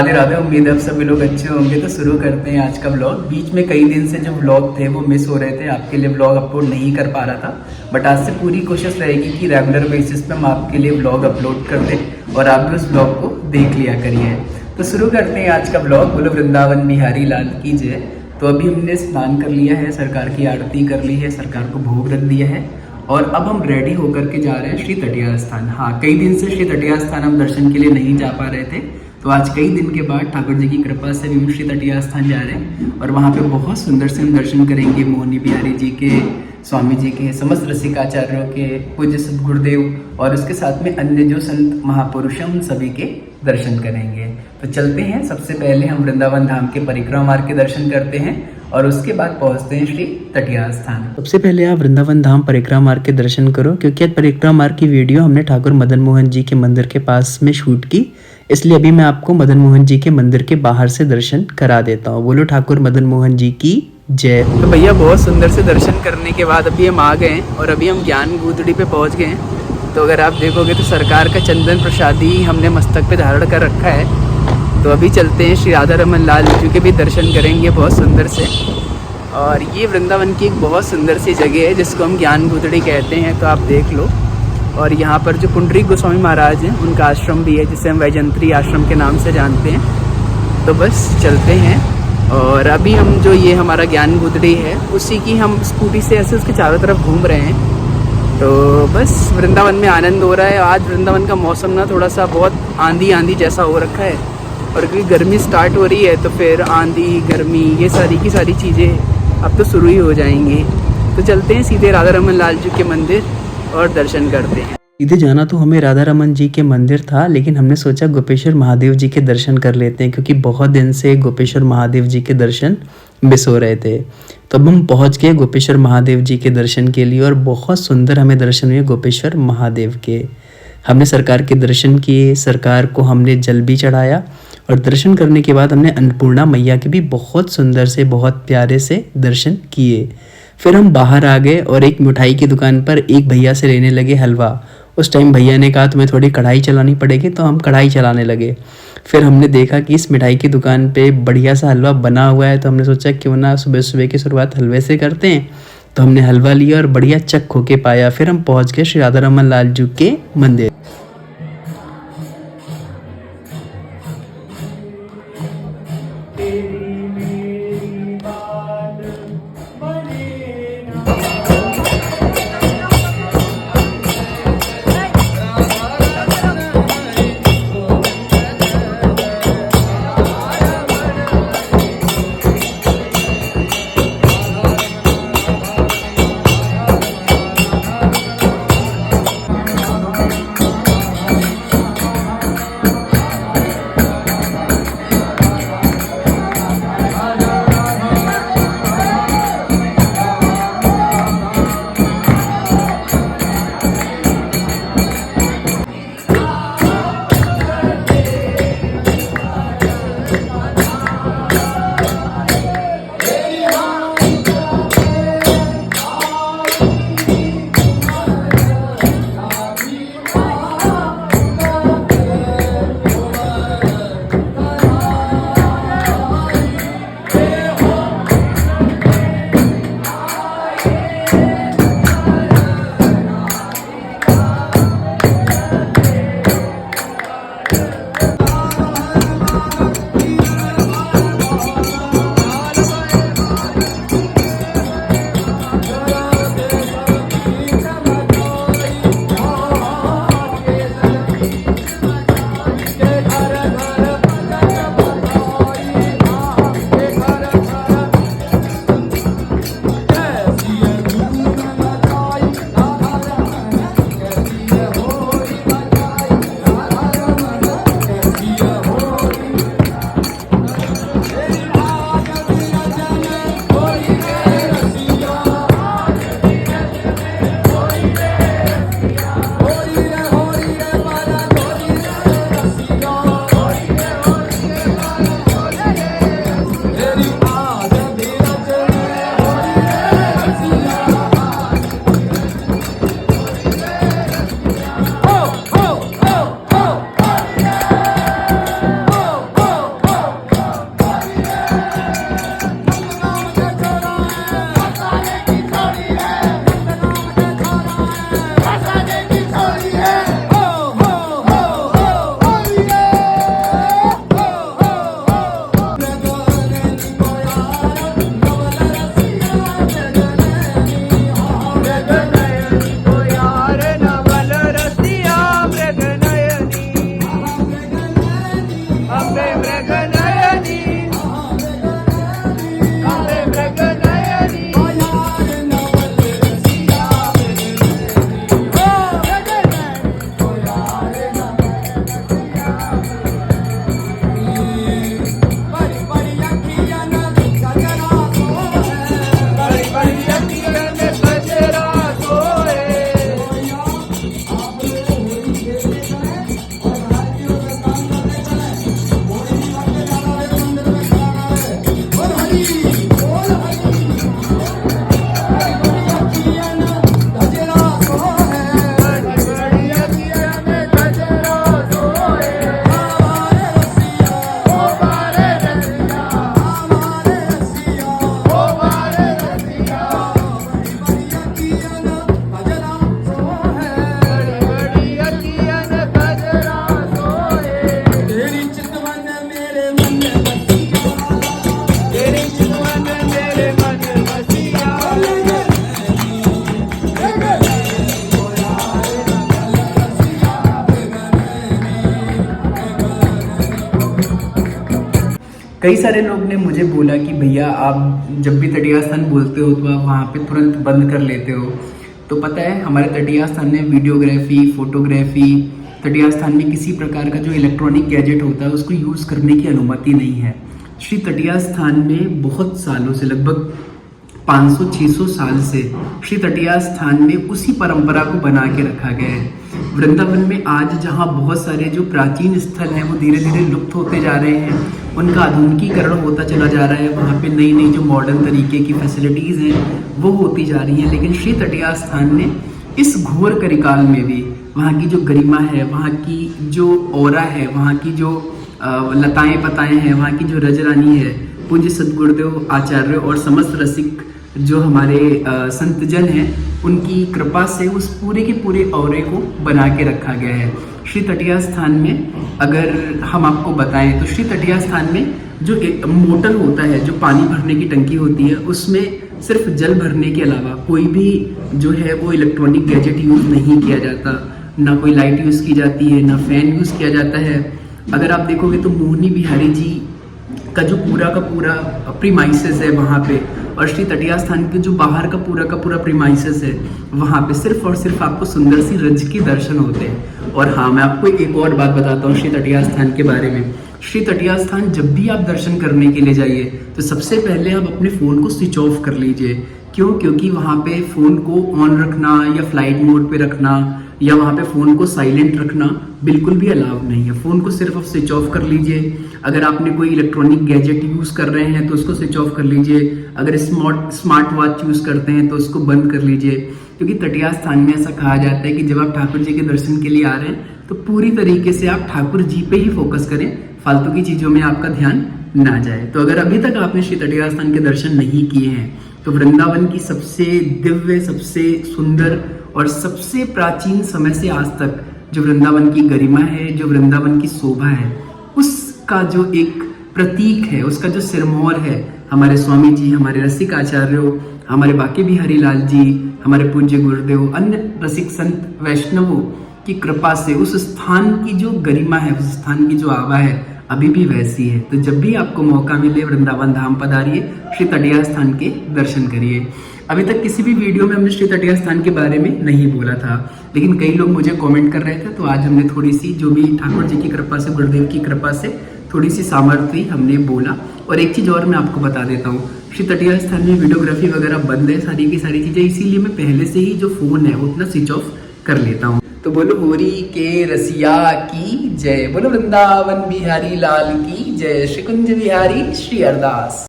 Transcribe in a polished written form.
राधे राधे। उम्मीद है आप सभी लोग अच्छे होंगे। तो शुरू करते हैं आज का व्लॉग। बीच में कई दिन से जो व्लॉग थे वो मिस हो रहे थे, आपके लिए व्लॉग अपलोड नहीं कर पा रहा था। बट आज से पूरी कोशिश रहेगी कि रेगुलर बेसिस पे हम आपके लिए व्लॉग अपलोड कर दें और आप भी उस व्लॉग को देख लिया करिए। तो शुरू करते हैं आज का व्लॉग। बोलो वृंदावन बिहारी लाल की जय। तो अभी हमने स्नान कर लिया है, सरकार की आरती कर ली है, सरकार को भोग रख दिया है और अब हम रेडी होकर के जा रहे हैं श्री तटिया स्थान। हाँ, कई दिन से श्री तटिया स्थान हम दर्शन के लिए नहीं जा पा रहे थे, तो आज कई दिन के बाद ठाकुर जी की कृपा से भी हम श्री तटिया स्थान जा रहे हैं और वहाँ पे बहुत सुंदर से हम दर्शन करेंगे मोहनी बिहारी जी के, स्वामी जी के, समस्त रसिकाचार्यों के, पूज्य सदगुरुदेव और उसके साथ में अन्य जो संत महापुरुष हैं उन सभी के दर्शन करेंगे। तो चलते हैं। सबसे पहले हम वृंदावन धाम के परिक्रमा मार्ग के दर्शन करते हैं और उसके बाद पहुंचते हैं श्री तटिया स्थान। सबसे पहले आप वृंदावन धाम परिक्रमा मार्ग के दर्शन करो, क्योंकि आज परिक्रमा मार्ग की वीडियो हमने ठाकुर मदन मोहन जी के मंदिर के पास में शूट की, इसलिए अभी मैं आपको मदन मोहन जी के मंदिर के बाहर से दर्शन करा देता हूँ। बोलो ठाकुर मदन मोहन जी की जय। तो भैया बहुत सुंदर से दर्शन करने के बाद अभी हम आ गए हैं और अभी हम ज्ञान गूदड़ी पे पहुंच गए हैं। तो अगर आप देखोगे तो सरकार का चंदन प्रसादी हमने मस्तक पे धारण कर रखा है। तो अभी चलते हैं, श्री राधा रमन लाल जी के भी दर्शन करेंगे बहुत सुंदर से। और ये वृंदावन की एक बहुत सुंदर सी जगह है जिसको हम ज्ञान गूदड़ी कहते हैं, तो आप देख लो। और यहाँ पर जो पुंडरीक गोस्वामी महाराज हैं उनका आश्रम भी है, जिसे हम वैजंत्री आश्रम के नाम से जानते हैं। तो बस चलते हैं। और अभी हम जो ये हमारा ज्ञान गूदड़ी है उसी की हम स्कूटी से ऐसे उसके चारों तरफ घूम रहे हैं। तो बस वृंदावन में आनंद हो रहा है। आज वृंदावन का मौसम ना थोड़ा सा बहुत आंधी जैसा हो रखा है, और क्योंकि गर्मी स्टार्ट हो रही है तो फिर आंधी गर्मी ये सारी की सारी चीज़ें अब तो शुरू ही हो जाएंगी। तो चलते हैं सीधे राधा रमन लाल जी के मंदिर और दर्शन करते हैं। सीधे जाना तो हमें राधा रमन जी के मंदिर था, लेकिन हमने सोचा गोपेश्वर महादेव जी के दर्शन कर लेते हैं, क्योंकि बहुत दिन से गोपेश्वर महादेव जी के दर्शन मिस हो रहे थे। तो अब हम पहुंच गए गोपेश्वर महादेव जी के दर्शन के लिए और बहुत सुंदर हमें दर्शन हुए गोपेश्वर महादेव के। हमने सरकार के दर्शन किए, सरकार को हमने जल भी चढ़ाया और दर्शन करने के बाद हमने अन्नपूर्णा मैया के भी बहुत सुंदर से, बहुत प्यारे से दर्शन किए। फिर हम बाहर आ गए और एक मिठाई की दुकान पर एक भैया से लेने लगे हलवा। उस टाइम भैया ने कहा तुम्हें थोड़ी कढ़ाई चलानी पड़ेगी, तो हम कढ़ाई चलाने लगे। फिर हमने देखा कि इस मिठाई की दुकान पे बढ़िया सा हलवा बना हुआ है, तो हमने सोचा क्यों ना सुबह सुबह की शुरुआत हलवे से करते हैं। तो हमने हलवा लिया और बढ़िया चक होके पाया। फिर हम पहुंच गए श्री राधा रमन लाल जी के मंदिर। कई सारे लोग ने मुझे बोला कि भैया आप जब भी तटीय स्थान बोलते हो तो आप वहाँ पे तुरंत बंद कर लेते हो। तो पता है हमारे तटीय स्थान में वीडियोग्राफी, फोटोग्राफी, तटीय स्थान में किसी प्रकार का जो इलेक्ट्रॉनिक गैजेट होता है उसको यूज़ करने की अनुमति नहीं है। श्री तटीय स्थान में बहुत सालों से, लगभग 500-600 साल से श्री तटीय स्थान में उसी परंपरा को बना के रखा गया है। वृंदावन में आज जहाँ बहुत सारे जो प्राचीन स्थल हैं वो धीरे धीरे लुप्त होते जा रहे हैं, उनका आधुनिकीकरण होता चला जा रहा है, वहाँ पे नई नई जो मॉडर्न तरीके की फैसिलिटीज़ हैं वो होती जा रही हैं, लेकिन श्री तटीय स्थान ने इस घोर कलिकाल में भी वहाँ की जो गरिमा है, वहाँ की जो ऑरा है, वहाँ की जो लताएं पताएं हैं, वहाँ की जो रजरानी है, पूज्य सद्गुरुदेव आचार्य और समस्त रसिक जो हमारे संतजन हैं उनकी कृपा से उस पूरे के पूरे औरे को बना के रखा गया है। श्री तटीय स्थान में अगर हम आपको बताएं तो श्री तटीय स्थान में जो एक मोटर होता है, जो पानी भरने की टंकी होती है, उसमें सिर्फ जल भरने के अलावा कोई भी जो है वो इलेक्ट्रॉनिक गैजेट यूज़ नहीं किया जाता, ना कोई लाइट यूज़ की जाती है, ना फैन यूज़ किया जाता है। अगर आप देखोगे तो मोहनी बिहारी जी का जो पूरा का पूरा प्रीमाइसेस है वहाँ पे, और श्री तटीय स्थान के जो बाहर का पूरा प्रीमाइसेस है वहाँ पे सिर्फ और सिर्फ आपको सुंदर सी रज के दर्शन होते हैं। और हाँ, मैं आपको एक और बात बताता हूँ श्री तटीय स्थान के बारे में। श्री तटीय स्थान जब भी आप दर्शन करने के लिए जाइए तो सबसे पहले आप अपने फ़ोन को स्विच ऑफ कर लीजिए। क्यों? क्योंकि वहाँ पे फ़ोन को ऑन रखना या फ्लाइट मोड पे रखना या वहाँ पे फ़ोन को साइलेंट रखना बिल्कुल भी अलाउ नहीं है। फ़ोन को सिर्फ आप स्विच ऑफ कर लीजिए। अगर आपने कोई इलेक्ट्रॉनिक गैजेट यूज़ कर रहे हैं तो उसको स्विच ऑफ कर लीजिए। अगर स्मार्ट वॉच यूज़ करते हैं तो उसको बंद कर लीजिए, क्योंकि तटीय स्थान में ऐसा कहा जाता है कि जब आप ठाकुर जी के दर्शन के लिए आ रहे हैं तो पूरी तरीके से आप ठाकुर जी पे ही फोकस करें, फालतू की चीज़ों में आपका ध्यान ना जाए। तो अगर अभी तक आपने श्री तटीय स्थान के दर्शन नहीं किए हैं तो वृंदावन की सबसे दिव्य, सबसे सुंदर और सबसे प्राचीन समय से आज तक जो वृंदावन की गरिमा है, जो वृंदावन की शोभा है, उसका जो एक प्रतीक है, उसका जो सिरमौर है, हमारे स्वामी जी, हमारे रसिक आचार्यों, हमारे बाके बिहारी लाल जी, हमारे पूज्य गुरुदेव, अन्य रसिक संत वैष्णवों की कृपा से उस स्थान की जो गरिमा है, उस स्थान की जो आभा है अभी भी वैसी है। तो जब भी आपको मौका मिले वृंदावन धाम पधारिए, श्री तटीय स्थान के दर्शन करिए। अभी तक किसी भी वीडियो में हमने श्री तटीय स्थान के बारे में नहीं बोला था, लेकिन कई लोग मुझे कमेंट कर रहे थे, तो आज हमने थोड़ी सी, जो भी ठाकुर जी की कृपा से, गुरुदेव की कृपा से थोड़ी सी सामर्थ्य हमने बोला। और एक चीज़ और मैं आपको बता देता हूँ, श्री तटीय स्थान में वीडियोग्राफी वगैरह बंद है, सारी की सारी चीज़ें, इसीलिए मैं पहले से ही जो फ़ोन है वो अपना स्विच ऑफ कर लेता हूँ। तो बोलो होरी के रसिया की जय, बोलो वृंदावन बिहारी लाल की जय, श्री कुंज बिहारी श्री अरदास।